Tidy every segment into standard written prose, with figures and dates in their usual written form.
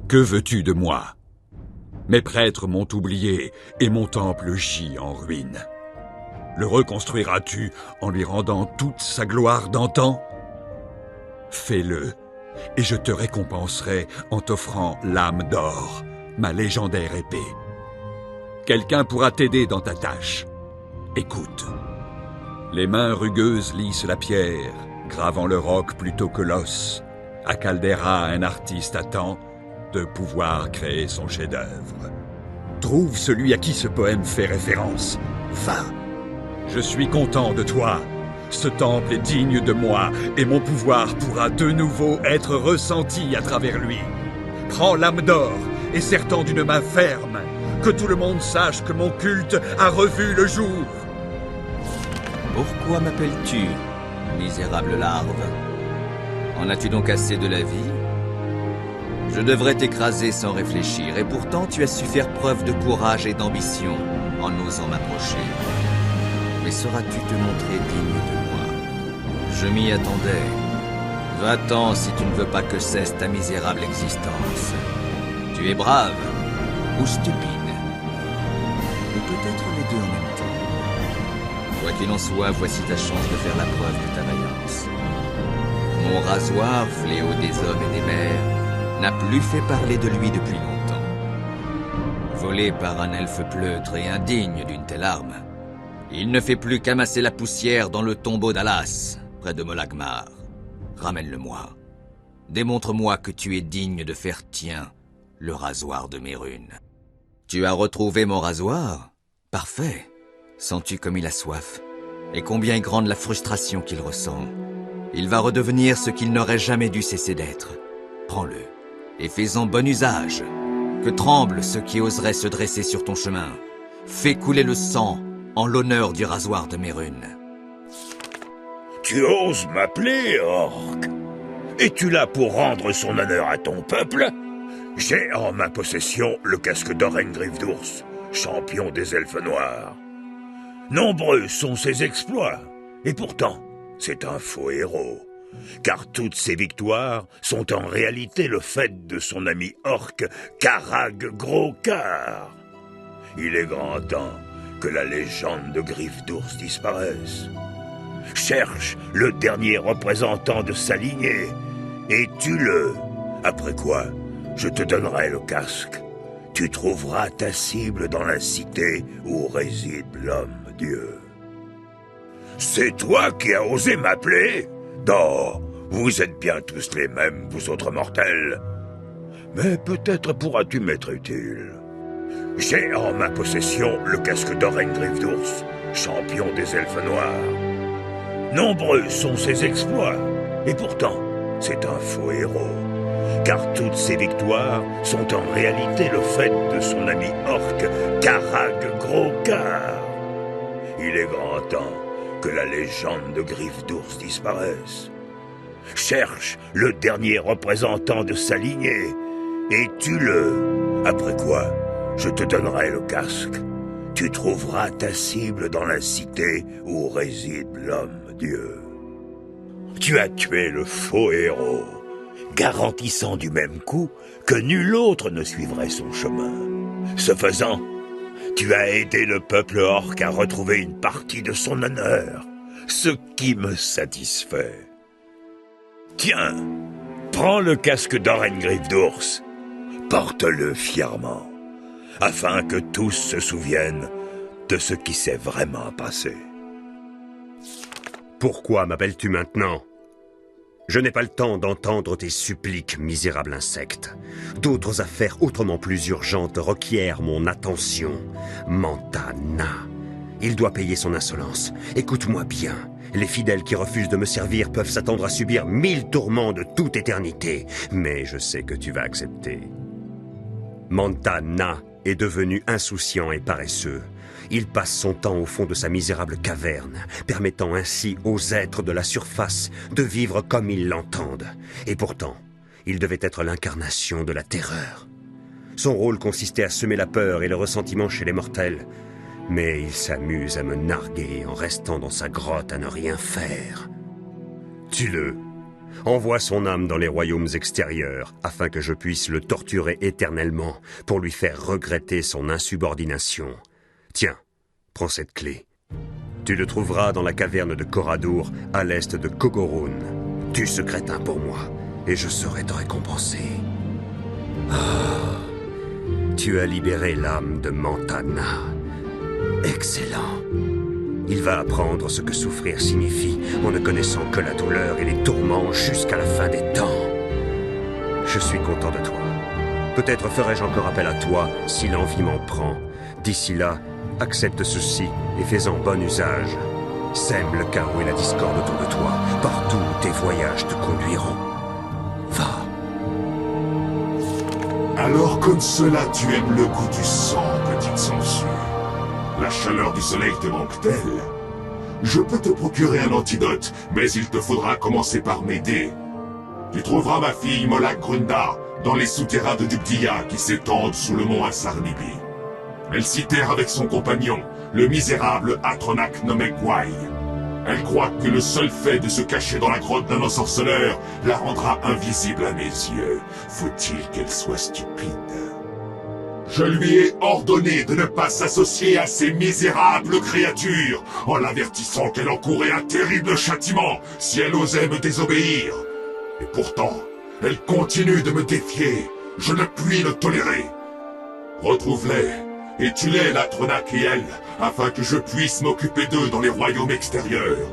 Que veux-tu de moi? Mes prêtres m'ont oublié et mon temple gît en ruine. Le reconstruiras-tu en lui rendant toute sa gloire d'antan? Fais-le, et je te récompenserai en t'offrant l'âme d'or, ma légendaire épée. Quelqu'un pourra t'aider dans ta tâche. Écoute. Les mains rugueuses lissent la pierre, gravant le roc plutôt que l'os. À Caldera, un artiste attend de pouvoir créer son chef-d'œuvre. Trouve celui à qui ce poème fait référence. Va. Je suis content de toi. Ce temple est digne de moi et mon pouvoir pourra de nouveau être ressenti à travers lui. Prends l'âme d'or et serre-t'en d'une main ferme. Que tout le monde sache que mon culte a revu le jour. Pourquoi m'appelles-tu, misérable larve? En as-tu donc assez de la vie? Je devrais t'écraser sans réfléchir, et pourtant tu as su faire preuve de courage et d'ambition en osant m'approcher. Mais sauras-tu te montrer digne de moi? Je m'y attendais. Va-t'en si tu ne veux pas que cesse ta misérable existence. Tu es brave ou stupide, ou peut-être les deux en même temps. Quoi qu'il en soit, voici ta chance de faire la preuve de ta vaillance. Mon rasoir, fléau des hommes et des mers, n'a plus fait parler de lui depuis longtemps. Volé par un elfe pleutre et indigne d'une telle arme, il ne fait plus qu'amasser la poussière dans le tombeau d'Alas, près de Molagmar. Ramène-le-moi. Démontre-moi que tu es digne de faire tien le rasoir de Mérune. Tu as retrouvé mon rasoir? Parfait. Sens-tu comme il a soif? Et combien est grande la frustration qu'il ressent? Il va redevenir ce qu'il n'aurait jamais dû cesser d'être. Prends-le, et fais-en bon usage. Que tremblent ceux qui oseraient se dresser sur ton chemin. Fais couler le sang en l'honneur du rasoir de Mérune. Tu oses m'appeler, orc? Es-tu là pour rendre son honneur à ton peuple? J'ai en ma possession le casque d'Orengrive d'ours, champion des elfes noirs. Nombreux sont ses exploits, et pourtant, c'est un faux héros. Car toutes ses victoires sont en réalité le fait de son ami orc Karag Grokar. Il est grand temps que la légende de Griffe d'ours disparaisse. Cherche le dernier représentant de sa lignée et tue-le. Après quoi, je te donnerai le casque. Tu trouveras ta cible dans la cité où réside l'homme-dieu. C'est toi qui as osé m'appeler? Non, vous êtes bien tous les mêmes, vous autres mortels. Mais peut-être pourras-tu m'être utile. J'ai en ma possession le casque d'Orengrive d'ours, champion des elfes noirs. Nombreux sont ses exploits, et pourtant, c'est un faux héros. Car toutes ses victoires sont en réalité le fait de son ami orc Karag Grokar. Il est grand temps que la légende de Griffe d'ours disparaisse. Cherche le dernier représentant de sa lignée et tue-le. Après quoi, je te donnerai le casque. Tu trouveras ta cible dans la cité où réside l'homme-dieu. Tu as tué le faux héros, garantissant du même coup que nul autre ne suivrait son chemin. Ce faisant, tu as aidé le peuple orc à retrouver une partie de son honneur, ce qui me satisfait. Tiens, prends le casque d'Orengrive d'ours, porte-le fièrement, afin que tous se souviennent de ce qui s'est vraiment passé. Pourquoi m'appelles-tu maintenant? Je n'ai pas le temps d'entendre tes suppliques, misérable insecte. D'autres affaires autrement plus urgentes requièrent mon attention. Mantana. Il doit payer son insolence. Écoute-moi bien. Les fidèles qui refusent de me servir peuvent s'attendre à subir 1000 tourments de toute éternité. Mais je sais que tu vas accepter. Mantana est devenu insouciant et paresseux. Il passe son temps au fond de sa misérable caverne, permettant ainsi aux êtres de la surface de vivre comme ils l'entendent. Et pourtant, il devait être l'incarnation de la terreur. Son rôle consistait à semer la peur et le ressentiment chez les mortels. Mais il s'amuse à me narguer en restant dans sa grotte à ne rien faire. Tue-le. Envoie son âme dans les royaumes extérieurs, afin que je puisse le torturer éternellement, pour lui faire regretter son insubordination. Tiens, prends cette clé. Tu le trouveras dans la caverne de Coradour, à l'est de Kogorun. Tue ce crétin pour moi, et je saurai te récompenser. Ah, tu as libéré l'âme de Montana. Excellent. Il va apprendre ce que souffrir signifie, en ne connaissant que la douleur et les tourments jusqu'à la fin des temps. Je suis content de toi. Peut-être ferai-je encore appel à toi si l'envie m'en prend. D'ici là, accepte ceci et fais-en bon usage. Sème le chaos et la discorde autour de toi, partout où tes voyages te conduiront. Va. Alors comme cela, tu aimes le goût du sang, petite sangsue. La chaleur du soleil te manque-t-elle? Je peux te procurer un antidote, mais il te faudra commencer par m'aider. Tu trouveras ma fille Molag Grunda dans les souterrains de Dubdia qui s'étendent sous le mont Asarnibi. Elle s'y terre avec son compagnon, le misérable Atronak nommé Gwai. Elle croit que le seul fait de se cacher dans la grotte d'un ensorceleur la rendra invisible à mes yeux. Faut-il qu'elle soit stupide? Je lui ai ordonné de ne pas s'associer à ces misérables créatures, en l'avertissant qu'elle encourait un terrible châtiment si elle osait me désobéir. Et pourtant, elle continue de me défier. Je ne puis le tolérer. Retrouve-les, et tue-les, l'Atronak et elle, afin que je puisse m'occuper d'eux dans les royaumes extérieurs.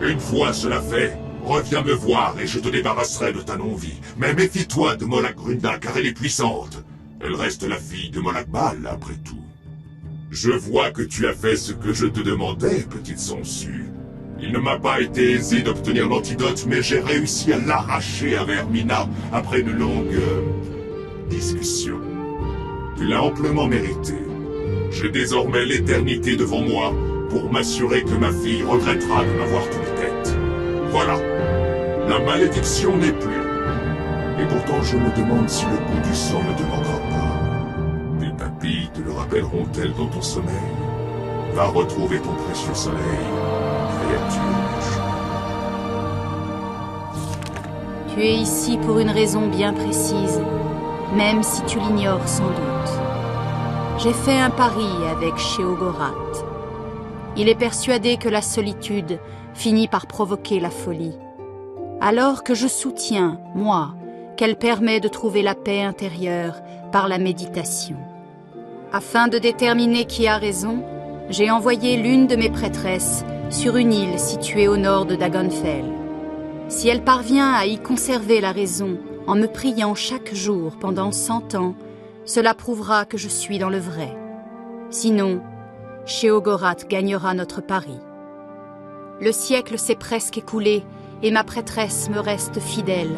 Une fois cela fait, reviens me voir et je te débarrasserai de ta non-vie. Mais méfie-toi de Molag Grunda, car elle est puissante. Elle reste la fille de Molag Bal, après tout. Je vois que tu as fait ce que je te demandais, petite sangsue. Il ne m'a pas été aisé d'obtenir l'antidote, mais j'ai réussi à l'arracher à Vermina après une longue discussion. Tu l'as amplement mérité. J'ai désormais l'éternité devant moi pour m'assurer que ma fille regrettera de m'avoir tenu tête. Voilà. La malédiction n'est plus. Et pourtant je me demande si le goût du sang ne te manquera pas. Tes papilles te le rappelleront-elles dans ton sommeil? Va retrouver ton précieux soleil, créature méchante. Tu es ici pour une raison bien précise, même si tu l'ignores sans doute. J'ai fait un pari avec Sheogorath. Il est persuadé que la solitude finit par provoquer la folie. Alors que je soutiens, moi, qu'elle permet de trouver la paix intérieure par la méditation. Afin de déterminer qui a raison, j'ai envoyé l'une de mes prêtresses sur une île située au nord de Dagonfell. Si elle parvient à y conserver la raison en me priant chaque jour pendant 100 ans, cela prouvera que je suis dans le vrai. Sinon, Sheogorath gagnera notre pari. Le siècle s'est presque écoulé et ma prêtresse me reste fidèle.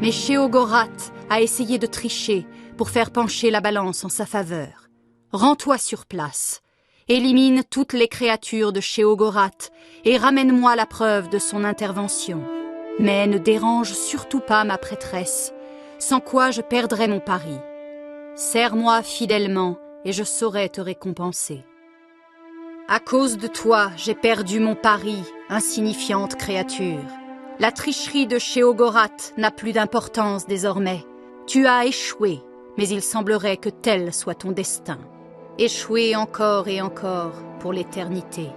Mais Sheogorath a essayé de tricher pour faire pencher la balance en sa faveur. Rends-toi sur place, élimine toutes les créatures de Sheogorath et ramène-moi la preuve de son intervention. Mais ne dérange surtout pas ma prêtresse, sans quoi je perdrai mon pari. Sers-moi fidèlement et je saurai te récompenser. À cause de toi, j'ai perdu mon pari, insignifiante créature. La tricherie de Sheogorath n'a plus d'importance désormais. Tu as échoué, mais il semblerait que tel soit ton destin. Échouer encore et encore pour l'éternité.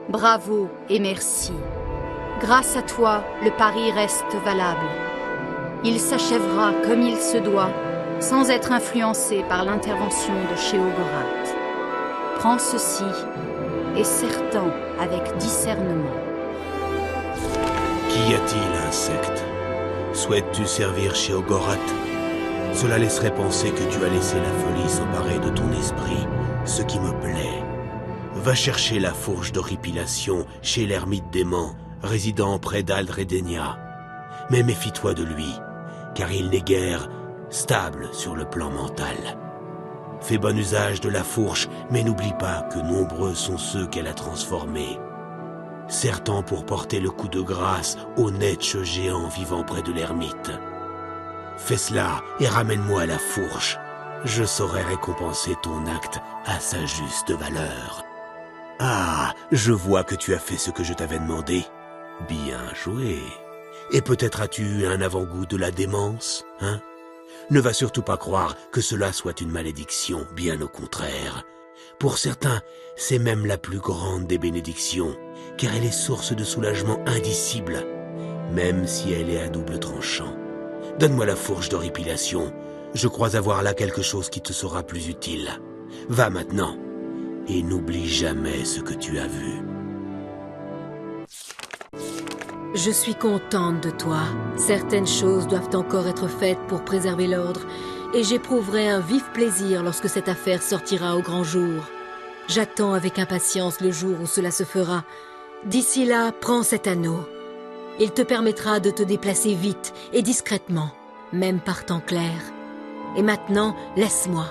Bravo et merci. Grâce à toi, le pari reste valable. Il s'achèvera comme il se doit, sans être influencé par l'intervention de Sheogorath. Prends ceci et serre-t'en avec discernement. Qu'y a-t-il, insecte? Souhaites-tu servir Sheogorath? Cela laisserait penser que tu as laissé la folie s'emparer de ton esprit, ce qui me plaît. Va chercher la fourche d'horripilation chez l'ermite dément, résidant près d'Aldredenia. Mais méfie-toi de lui, car il n'est guère stable sur le plan mental. Fais bon usage de la fourche, mais n'oublie pas que nombreux sont ceux qu'elle a transformés. Serre-t'en pour porter le coup de grâce au netch géant vivant près de l'ermite. Fais cela et ramène-moi la fourche. Je saurai récompenser ton acte à sa juste valeur. Ah, je vois que tu as fait ce que je t'avais demandé. Bien joué. Et peut-être as-tu eu un avant-goût de la démence, hein? Ne va surtout pas croire que cela soit une malédiction, bien au contraire. Pour certains, c'est même la plus grande des bénédictions, car elle est source de soulagement indicible, même si elle est à double tranchant. Donne-moi la fourche d'horripilation. Je crois avoir là quelque chose qui te sera plus utile. Va maintenant, et n'oublie jamais ce que tu as vu. Je suis contente de toi. Certaines choses doivent encore être faites pour préserver l'ordre, et j'éprouverai un vif plaisir lorsque cette affaire sortira au grand jour. J'attends avec impatience le jour où cela se fera. D'ici là, prends cet anneau. Il te permettra de te déplacer vite et discrètement, même par temps clair. Et maintenant, laisse-moi.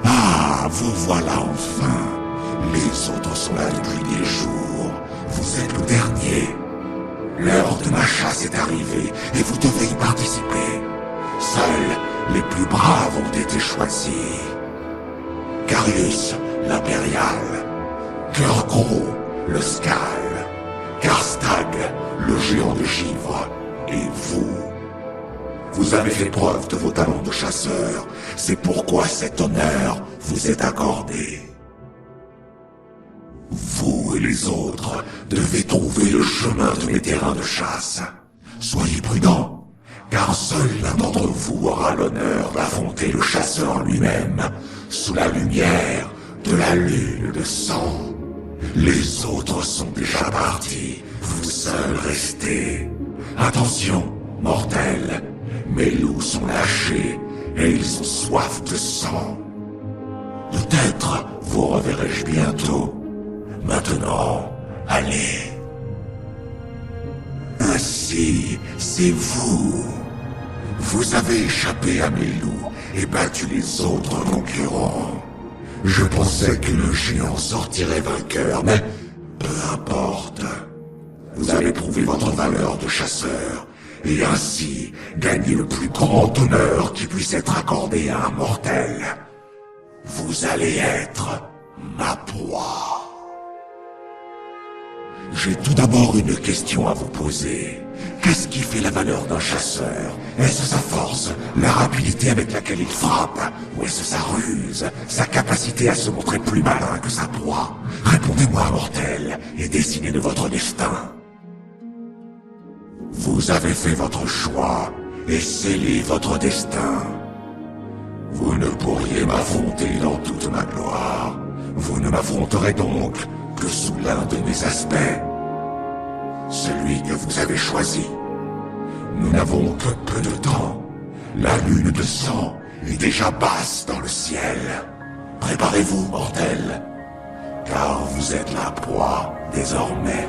Ah, vous voilà enfin. Les autres sont là depuis des jours. Vous êtes le dernier. L'heure de ma chasse est arrivée et vous devez y participer. Seuls les plus braves ont été choisis. Carius, l'impérial. Cœur gros, le Skal. Karstag, le géant de givre. Et vous. Vous avez fait preuve de vos talents de chasseur. C'est pourquoi cet honneur vous est accordé. Vous et les autres devez trouver le chemin de mes terrains de chasse. Soyez prudents, car seul l'un d'entre vous aura l'honneur d'affronter le chasseur lui-même, sous la lumière de la lune de sang. Les autres sont déjà partis, vous seuls restez. Attention, mortels, mes loups sont lâchés et ils ont soif de sang. Peut-être vous reverrai-je bientôt. Maintenant, allez. Ainsi, c'est vous. Vous avez échappé à mes loups et battu les autres concurrents. Je pensais que le géant sortirait vainqueur, mais peu importe. Vous avez prouvé votre valeur de chasseur, et ainsi gagné le plus grand honneur qui puisse être accordé à un mortel. Vous allez être ma proie. J'ai tout d'abord une question à vous poser. Qu'est-ce qui fait la valeur d'un chasseur? Est-ce sa force, la rapidité avec laquelle il frappe? Ou est-ce sa ruse, sa capacité à se montrer plus malin que sa proie? Répondez-moi, mortel, et décidez de votre destin. Vous avez fait votre choix, et scellé votre destin. Vous ne pourriez m'affronter dans toute ma gloire. Vous ne m'affronterez donc que sous l'un de mes aspects. Celui que vous avez choisi. Nous n'avons que peu de temps. La lune de sang est déjà basse dans le ciel. Préparez-vous, mortels, car vous êtes la proie désormais.